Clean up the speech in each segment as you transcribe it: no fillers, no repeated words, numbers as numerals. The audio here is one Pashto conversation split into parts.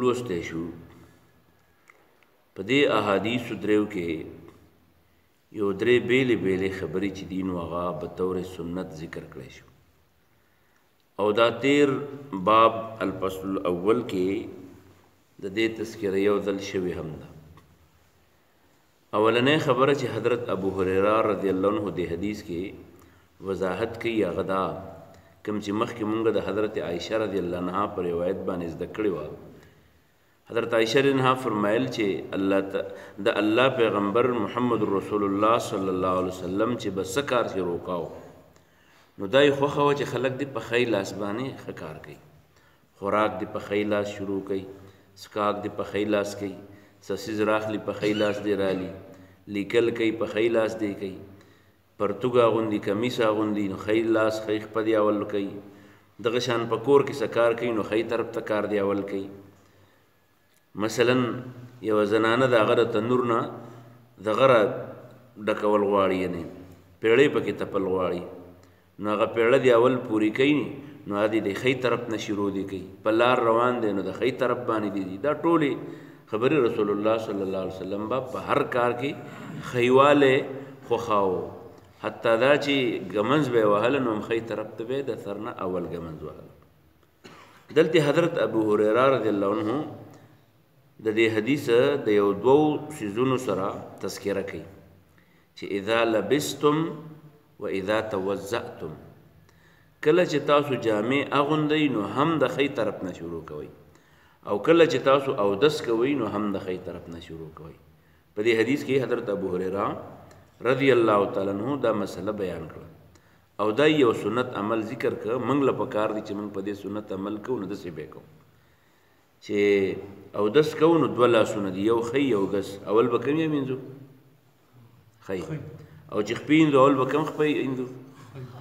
ولوستی شو. په دې احادیثو دریو کې یو درې بیلې بیلې خبرې چې دي نو هغه بطور سنت ذکر کړی شو. او دا تیر باب الفصل الاول کې د دې تذکره یو ځل شوی هم ده. اولنې خبره چې حضرت ابو هريره رضی الله عنه د حدیث کې وضاحت کوي هغه دا کوم چې مخکې مونږ د حضرت عائشه رضی الله عنها پر روایت باندې زده کړی و. حضرت عائشه رضی الله عنها فرمایل چې د الله پیغمبر محمد رسول الله صلی الله علیه وسلم چې بس کار شي روکاو نو دای خوخه و چې خلک دی په خی لاس باندې خکار کوي، خوراک دی په خی لاس شروع کوي، سکاک دی په خی لاس کوي، سسیز راخلی په خی لاس دی رالی، لیکل کوي په خی لاس دی کوي، پرتوګ اغوندي کمیس اغوندي نو خی لاس خی په دی اول کوي، دغه شان په کور کې سکار کوي نو خی طرف ته کار دی اول کوي. مثلا یو زنانه د هغه د تنور نه دغه را ډکول غواړي، یعنې پیړۍ پکې تپل غواړي نو هغه پیړه دی اول پوری کوي نو هدي د خی طرف نه شروع دی کوي، په لار روان دی نو د خی طرف باندې دی. دا ټولې خبرې رسول الله صلی الله علیه وسلم با په هر کار کې خیواله خوخاو، حتی دا چې ګمنځ به وهل نو خی طرف ته به د سر نه اول ګمنځ وهل. دلته حضرت ابو هريره رضی الله عنه د دې حدیث د یو دوو سیزونو سره تذکره کوي چې اذا لبستم و اذا توزعتم، کله چې تاسو جامع اغوندئ نو هم د خی طرف نه شروع کوئ، او کله چې تاسو اودس کوئ نو هم د خی طرف نه شروع کوئ. په دې حدیث کې حضرت ابو هريره رضی الله تعالی عنہ دا مسله بیان کړه او دا یو سنت عمل ذکر کړه. موږ له پکار دي چې موږ په دې سنت عمل کوو نو داسې به کوو چې اودس کوو نو دوه لاسونه دي، یو خی یو ګس، اول به کوم یې مینځو خی، او چې خپې ایندو اول به کوم خپې ایندو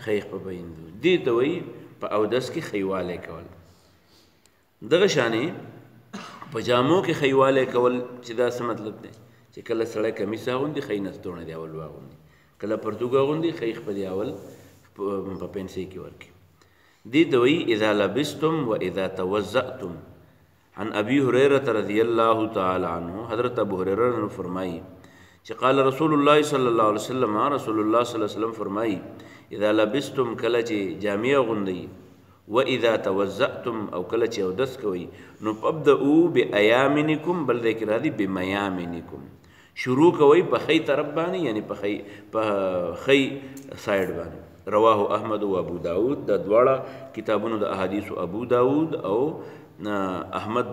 خی خپه به ایندو. دې ته وایي په اودس کې خیوالی کول. دغه شانې په جامو کې خیوالی کول چې دا څه مطلب دی چې کله سړی کمیس اغوندي خی نستوڼه دی اول واغوندي، کله پرتوګ اغوندي خی خپه دی اول په پنسۍ کې ورکړي. دې ته وایي اذا لبستم و اذا توزعتم. عن ابي هريره رضی الله تعالی عنه حضرت ابو هريره نے فرمائی چې قال رسول الله صلی الله علیه وسلم، رسول الله صلی الله علیه وسلم فرمائی اذا لبستم کله چې جامع غوندئ و اذا توزعتم او کله چې اودس کوئ نو ابدؤوا بایامنکم، بل دې کې راځي بمیامنکم، شروع کوئ په خی طرف باندې یعنی په خی سایډ باندې. رواه احمد و ابو داود، د دواړه کتابونو د احادیث ابو داود او احمد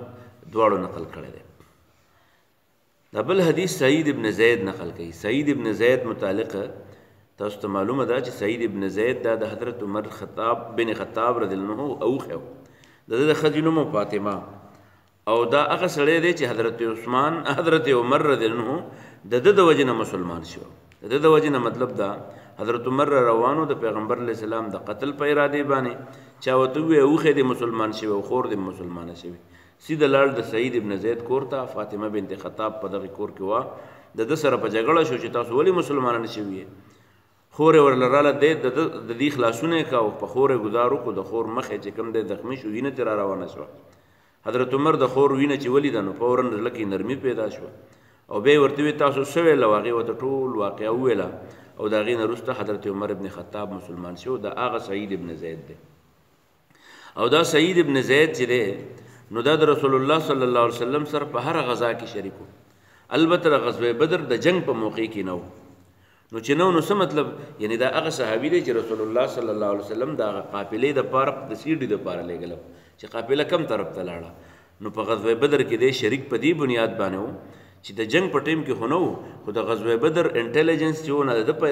دواړو نقل کړی دی. دا بل حدیث سعید ابن زید نقل کوي. سعید ابن زید متعلق تاسو ته معلومه ده چې سعید ابن زید دا د حضرت عمر بن خطاب رضی الله عنه اوخه و، د ښځې نوم فاطمه، او دا هغه سړی دی چې حضرت عمر رضی الله عنه د ده د وجې نه مسلمان شو. د ده د وجې نه مطلب دا حضرت عمر روانو د پیغمبر علیه السلام د قتل په ارادې باندې، چا ورته ووایي اوښې دې مسلمان شوی او خور دې مسلمانه شوې، سیده لاړ د سعید ابن زید کور ته. فاطمه بنت خطاب په دغه کور کې وه، د ده سره په جګړه شو چې تاسو ولې مسلمانان شوي، خور یې ورله راله، د دې خلاصونه یې کا او په خور یې ګزار وکړو، د خور مخ یې چې کوم دی زخمي شو، وینه ترې را روانه شوه. حضرت عمر د خور وینه چې ولیده نو فورا زړه کې نرمي پیدا شوه او بیا یې ورته وویل تاسو څه ویله، هغې ورته ټول واقعه وویله او د هغې نه وروسته حضرت عمر ابن خطاب مسلمان شو. دا هغه سعید ابن زید دی. او دا سعید ابن زید چې دی نو دا د رسول الله صلی الله علیه وسلم سره په هر غزا کې شریک و. البته د غزوه بدر د جنگ په موقع کې نه و، نو چې نو څه مطلب، یعنی دا هغه صحابي دی چې رسول الله صلی الله علیه وسلم د هغه قافلې دپاره د سیډي دپاره لېږلی چې قافله کم طرف ته لاړه. نو په غزوه بدر کې دی شریک په دې بنیاد باندې و چې د جنگ په ټیم کې خو نه و، خو د غزوه بدر انټیلیجنس چې و نه د په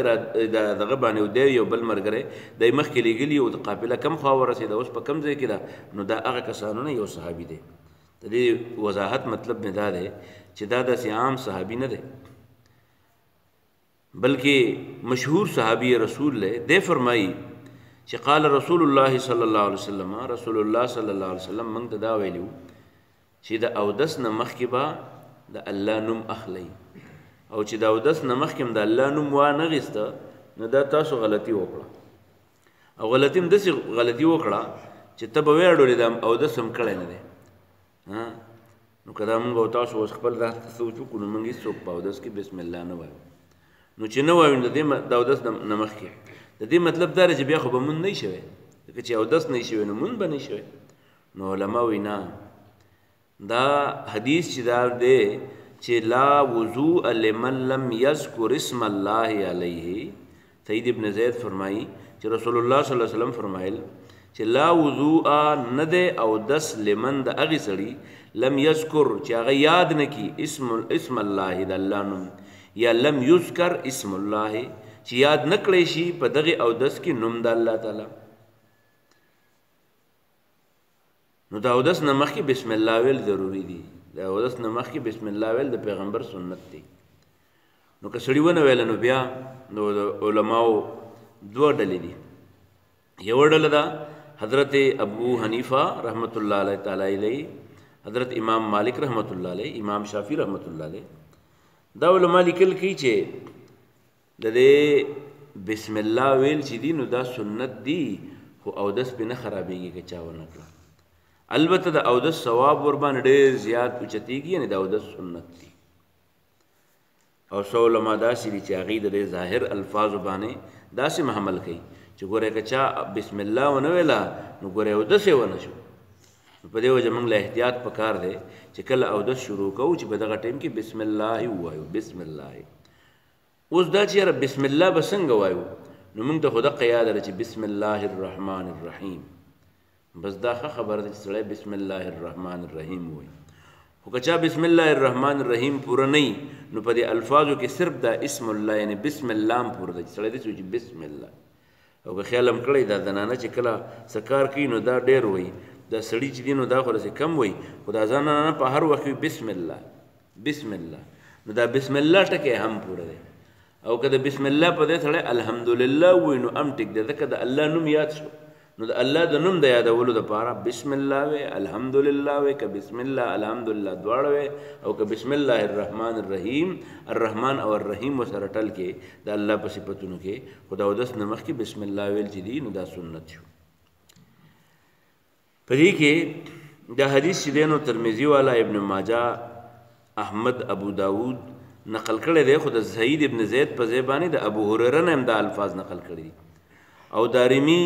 دغه باندې و، دی یو بل ملګری دی مخکې لېږلي او د قافله کم خوا ورسېده، اوس په کم ځای کې ده، نو دا هغه کسانو نه یو صحابي دی. د دې وضاحت مطلب مې دا دی چې دا داسې عام صحابي نه دی بلکې مشهور صحابي رسول دی. دی فرمایي چې قال رسول الله صلی الله علیه وسلم، رسول الله صلی الله علیه وسلم موږ ته دا ویلي و چې د اودس نه مخکې به د الله نوم اخلی، او چې د اودس نه مخکې د الله نوم وانغېسته نو دا تاسو غلطي وکړه، او غلطي هم داسې غلطي وکړه چې ته به ویې اړولې دا اودس هم کړی نه دی، که دا مونږ او تاسو اوس خپل راه ته سوچ وکړو نو مونږ هېڅوک په اودس کې بسم الله نه وایو نو چې نه وایو د اودس نه مخکې د دې مطلب دا دی چې بیا خو به مونږ نه شوی ځکه چې اودس نه شوی نو مونږ به نه شوی نو علما وایي نه دا حدیث چې دا دی چې لا وضوء لمن لم یذکر اسم الله علیه سید ابن زید فرمایي چې رسول الله صلی الله علیه وسلم فرمایل چې لا وضوء نه دی اودس لمن د هغې سړي لم یذکر چې هغه یاد نه کي اسم الله د الله نوم یا لم یذکر اسم الله چې یاد نه کړی شي په دغې اودس کې نوم د الله تعالی نو د اودس نه مخکې بسم الله ویل ضروري دي د اودس نه مخکې بسم الله ویل د پیغمبر سنت دی نو که سړي ونه ویله نو بیا نو د علماو دوه ډلې دي یوه ډله ده حضرت ابو حنیفه رحمت الله علیه تعالی علیه حضرت امام مالک رحمت الله علیه امام شافعی رحمت الله علیه دا علما لیکل کوي چې د دې بسم الله ویل چې دي نو دا سنت دي خو اودس پې نه خرابېږي که چا ونه کړه البته د اودس ثواب ورباندې ډېر زیات اوچتېږي یعنې د اودس سنت دي او څو علما داسې دي چې هغوی د دې ظاهر الفاظو باندې داسې محمل کوي چې ګوره که چا بسم الله ونه ویله نو ګوره اودس یې ونه شو نو په دې وجه موږ له احتیاط پکار دی چې کله اودس شروع کوو چې په دغه ټایم کې بسم الله ووایو بسم الله اوس دا چې یاره بسم الله به څنګه وایو نو موږ ته خو دقه یاده ده چې بسم الله الرحمن الرحیم بس دا ښه خبره ده چې سړی بسم الله الرحمن الرحیم ووایي خو که چا بسم الله الرحمن الرحیم پوره نه وي نو په دې الفاظو کې صرف دا اسم الله یعنې بسم الله هم پوره ده چې سړی داسې وایي چې بسم الله او که خیال هم کړی دا زنانه چې کله څه کار کوي نو دا ډېر وایي دا سړي چې دي نو دا خو داسې کم وایي خو دا زنانه په هر وخت وایي بسم الله بسم الله نو دا بسم الله ټکی هم پوره دی او که د بسم الله په دې سړی الحمدلله وایي نو هم ټیک دی ځکه د الله نوم یاد شو نو د الله د نوم د یادولو دپاره بسم الله وی الحمدلله وی که بسم الله الحمدلله دواړه وی او که بسم الله الرحمن الرحیم الرحمن او الرحیم ورسره ټل کې د الله په صفتونو کې خو د اودس نه مخکې بسم الله ویل چې دي نو دا سنت شو په دې کې دا حدیث چې دی نو ترمذي والا ابن ماجه احمد ابو داود نقل کړی دی خو د سعید ابن زید په ځای باندې د ابو هریره نه هم دا الفاظ نقل کړي دي او دارمی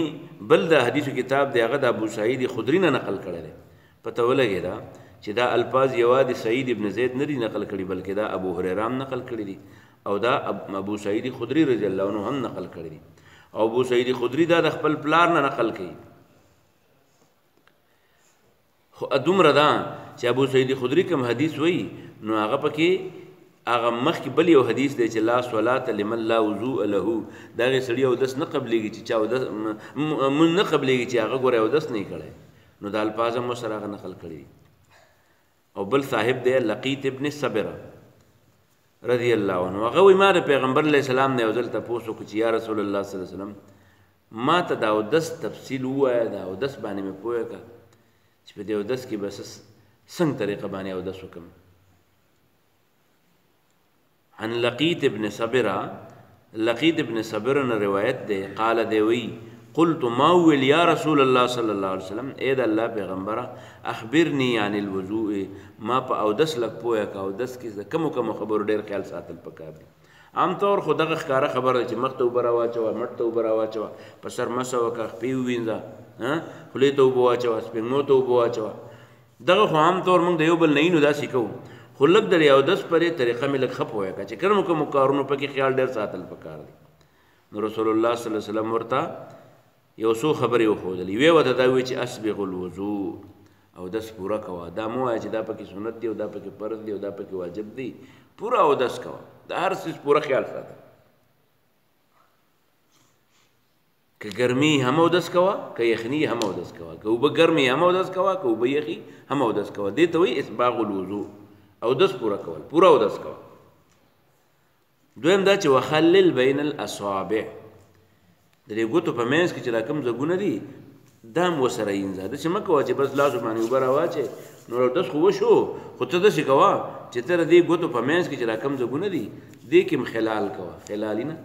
بل د حدیثو کتاب دی هغه د ابو سعید خدری نه نقل کړی دی پته ولګېده چې دا الفاظ یوازې سعید ابن زید نه دي نقل کړي بلکې دا ابو هریره هم نقل کړي دي او دا ابو سعید خدری رضی الله عنه هم نقل کړي دي او ابو سعید خدری دا د خپل پلار نه نقل کوي خو دومره ده چې ابو سعید خدری کوم حدیث وایي نو هغه پکې هغه مخکې بل یو حدیث دی چې لا صلاة لمن لا وضوء له د هغې سړي اودس نه قبلېږي چې چا اودس مونځ نه قبلېږي چې هغه ګوره اودس نه یې کړی نو دا الفاظ هم ورسره هغه نقل کړي او بل صاحب دی لقیط ابن صبره رضی الله عنه هغه وایي ما د پیغمبر علیه السلام نه یو ځل تپوس وکړو چې یا رسول الله صلی الله علیه وسلم ما ته د اودس تفصیل ووایه د اودس باندې مې پوهه کړه چې په دې اودس کې به څنګه طریقه باندې اودس وکړم عن لقیط ابن صبره لقیط ابن صبره نه روایت دی قال دی وی قلت ما ویل یا رسول الله صلی الله علیه وسلم اے د الله پیغمبره اخبرني عن الوضوء ما په اودس لږ پوهه که اودس کې کمو کمو خبرو ډېر خیال ساتل پکار دی عام طور خو دغه ښکاره خبره ده چې مخ ته اوبه راواچوه مټ ته اوبه راواچوه په سر مسه وکړه خپې ووینځه خولې ته اوبه واچوه سپېږمو ته اوبه واچوه دغه خو عام طور موږ د یو بل نه نو داسې کوو خو لږ د اودس پرې طریقه مې لږ ښه پوهه کړه چې کومو کومو کارونو پکې خیال ډېر ساتل پکار دی نو رسول الله صلی الله علیه وسلم ورته یو څو خبرې وښودلې یوې ورته دا وایي چې اسبغ الوضوء اودس پوره کوه دا مه وایه چې دا پکې سنت دی او دا پکې فرض دی او دا پکې واجب دی پوره اودس کوه د هر څیز پوره خیال ساته که ګرمي هم اودس کوه که یخني هم اودس کوه که اوبه ګرمې هم اودس کوه که اوبه یخي هم اودس کوه دې ته وایي اسباغ الوضوء اودس پوره کول پوره اودس کوه دویم دا چې وخلل بین الاصابع د دې ګوتو په منځ کې چې دا کوم ځګونه دي دا هم ورسره وینځه داسې مه کوه چې بس لاسو باندې اوبه راواچې نو اودس خو وشو خو ته داسې کوه چې ته د دې ګوتو په منځ کې چې دا کوم ځګونه دي دې کې هم خلال کوه خلالي نه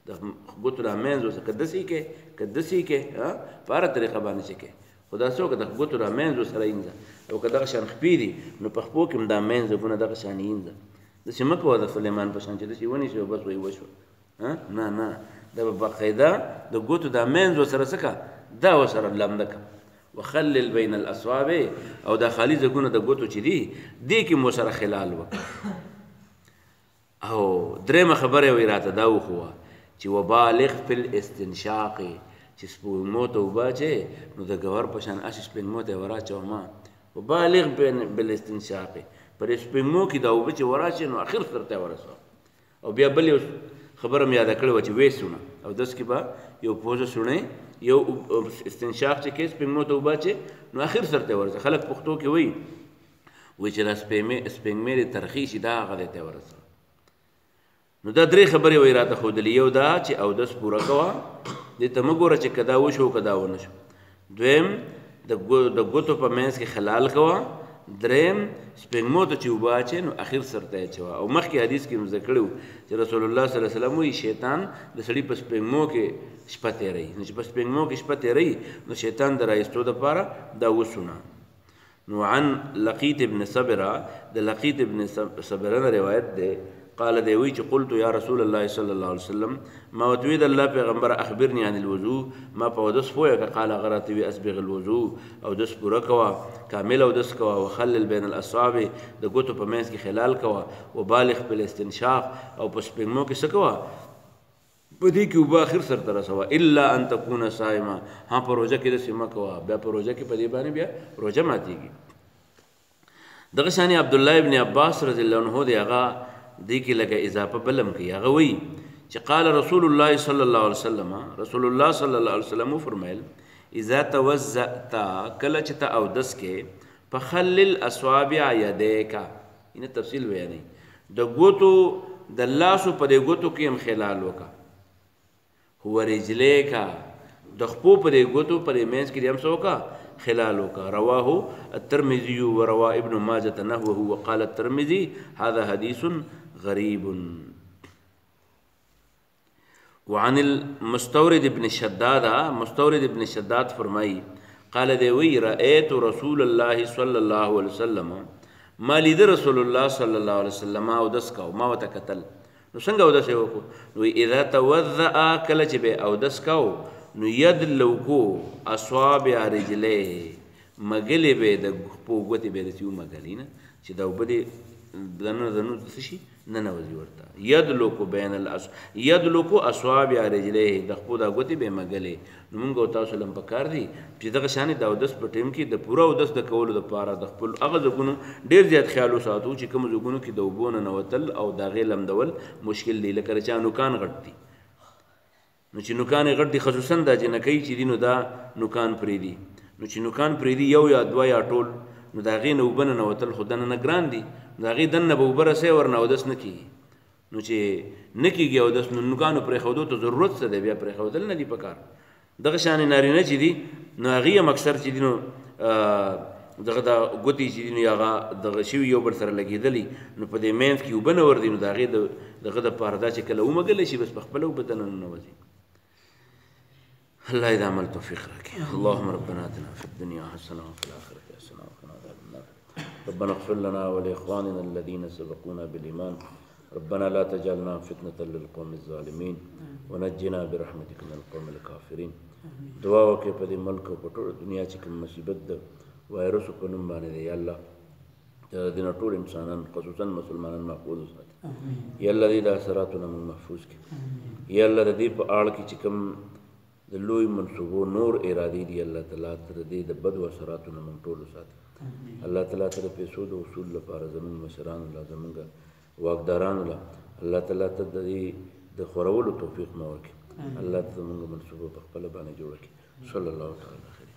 د ګوتو دا منځ اوسه که داسې کې په هره طریقه باندې چې کې خو خو داسې وکړه د ګوتو را منځو سره وینځه او که دغه شان خپې دي نو په خپو کې هم دا منځګونه دغه شان وینځه داسې مه کوه د سلیمان په شان چې داسې ونیسي او بس وایي وشوه نه نه دا به باقاعده د ګوتو دا منځو سره څه کړه دا ورسره لمده کړه وخلل بین الاصوابع او دا خالي ځګونه د ګوتو چې دي دې کې مو سره خلال وکړه او درېیمه خبره یې راته دا وښوه چې وبالغ فی الاستنشاق چې سپوږمو ته اوبه اچې نو د ګور په شان هسې سپږمو ته یې وراچوه وبالغ بالاستنشاق پر سپږمو کې دا اوبه چې وراچې نو اخر سر ته یې ورسوه او بیا بل یو خبره مې یاده کړې وه چې ویې سونه او دس کې به یو پوزه سوڼې یو استنشاق چې کې سپږمو ته اوبه اچې نو اخر سر ته یې ورسوه خلک پښتو کې وایي چې دا سپږمې دې ترخی شي دا هغه دی ته یې ورسوه نو دا درې خبرې وایي راته ښودلي یو دا چې اودس پوره کوه دې ته مه ګوره چې که دا وشو که دا ونه شو دویم د ګوتو په منځ کې خلال کوه دریم سپږمو ته چې اوبه اچې نو اخر سر ته یې اچوه او مخکې حدیث کې مو زده کړي وو چې رسول الله صلی الله علیه وسلم وایي شیطان د سړي په سپږمو کې شپه تېروي نو چې په سپږمو کې شپه تېروي نو شیطان د رایستو دپاره دا وسونه نو عن لقیط ابن صبره د لقیط ابن صبره نه روایت دی قال دی وی چې قلت یا رسول الله صلی الله علیه وسلم ما وتوید الله پیغمبر اخبرني عن الوضوء ما په ودس پوهه که قال غرت وی اسبغ الوضوء او دس پوره کوه کامل او دس کوه وخلل بین الاصابع د ګوتو په منځ کې خلال کوه وبالغ بالاستنشاق او په سپږمو کې څه کوه په دې کې اوبه اخر سر ته رسوه الا ان تكون صائما په روژه کې داسې مه کوه بیا په روژه کې په دې باندې بیا روژه ماتېږي دغه شانې عبدالله ابن عباس رضی الله عنه دی هغه دې کې لکه اضافه بلم کوي هغه وایي چې قال رسول الله صلی الله علیه وسلم رسول الله صلی الله علیه وسلم وفرمایل اذا توضأت کله چې ته اودس کې فخلل اصابع یدیک اینه تفصیل بیانوي د ګوتو د لاسو په دې ګوتو کې هم خلال وکړه هو رجلیک د خپو په دې ګوتو په دې منځ کې هم څه وکړه خلال وکړه رواه الترمذي وروى ابن ماجه نحوه وقال الترمذي هذا حديث غريب وعن المستورد ابن شداد فرمائی قال دی وی رأيت رسول الله صلى الله عليه وسلم ما لید رسول الله صلى الله عليه وسلم اودس کو ما وتکتل نو څنګه اودس وکړو نو اذا توضأ کله چې به اودس کو نو ید لوکو اصابع رجلیه مګلې به د خپو ګوتې به داسې ومګلي نه چې دا اوبه دې دننه څه شي ننوځي ورته یدلکو اصابع رجلیه د خپو دا ګوتې به مګلې نو موږ او تاسو لم پکار دي چې دغه شانې د اودس په ټیم کې د پوره اودس د کولو دپاره د خپل هغه ځګونو ډېر زیات خیال وساتو چې کومو ځګونو کې د اوبو ننوتل او د هغې لمدول مشکل دی لکه د چا نوکان غټ دي نو چې نوکان یې غټ دي خصوصا دا جنکۍ چې دي نو دا نوکان پرېږدي نو چې نوکان پرېږدي یو یا دوه یا ټول نو د هغې نه اوبه ننوتل خو دننه ګران دي د هغې دننه به اوبه رسوي ورنه اودس نه کېږي نو چې نه کېږي اودس نو نوکانو پرېښودو ته ضرورت څه دی بیا پرېښودل نه دي پکار دغه شانې نارینه چې دي نو هغې هم اکثر چې دي نو دغه دا ګوتې چې دي نو هغه دغه شوي یو بل سره لګېدلي نو په دې منځ کې اوبه نه وردي نو د هغې دغه دپاره دا چې کله ومګلی شي بس په خپله اوبه دننه ننوځي الله إذا عمل توفيق لك اللهم ربنا آتنا في الدنيا حسنة وفي الآخرة حسنة وقنا عذاب النار ربنا اغفر لنا ولإخواننا الذين سبقونا بالإيمان ربنا لا تجعلنا فتنة للقوم الظالمين ونجنا برحمتك من القوم الكافرين دعا وکړئ په دې ملک او په ټوله دنیا چې کوم مصیبت د وایرسو په نوم باندې دی یا الله د دې نه ټول انسانان خصوصا مسلمانان محفوظ وساتي یا الله دې د اثراتو نه موږ محفوظ کړي یا الله د دې په اړه کې چې کوم د لوی منصوبو نور ارادې دي الله تعالی تر دې د بدو اثراتو نه موږ ټول وساتي الله تعالی تر پیسو د اصول لپاره زموږ مشرانو له زموږ واکدارانو له الله تعالی ته د دې د خورولو توفیق مو ورکړي الله ته زموږ منصوبه په خپله باندې جوړه کړي صلی الله تعالی علیه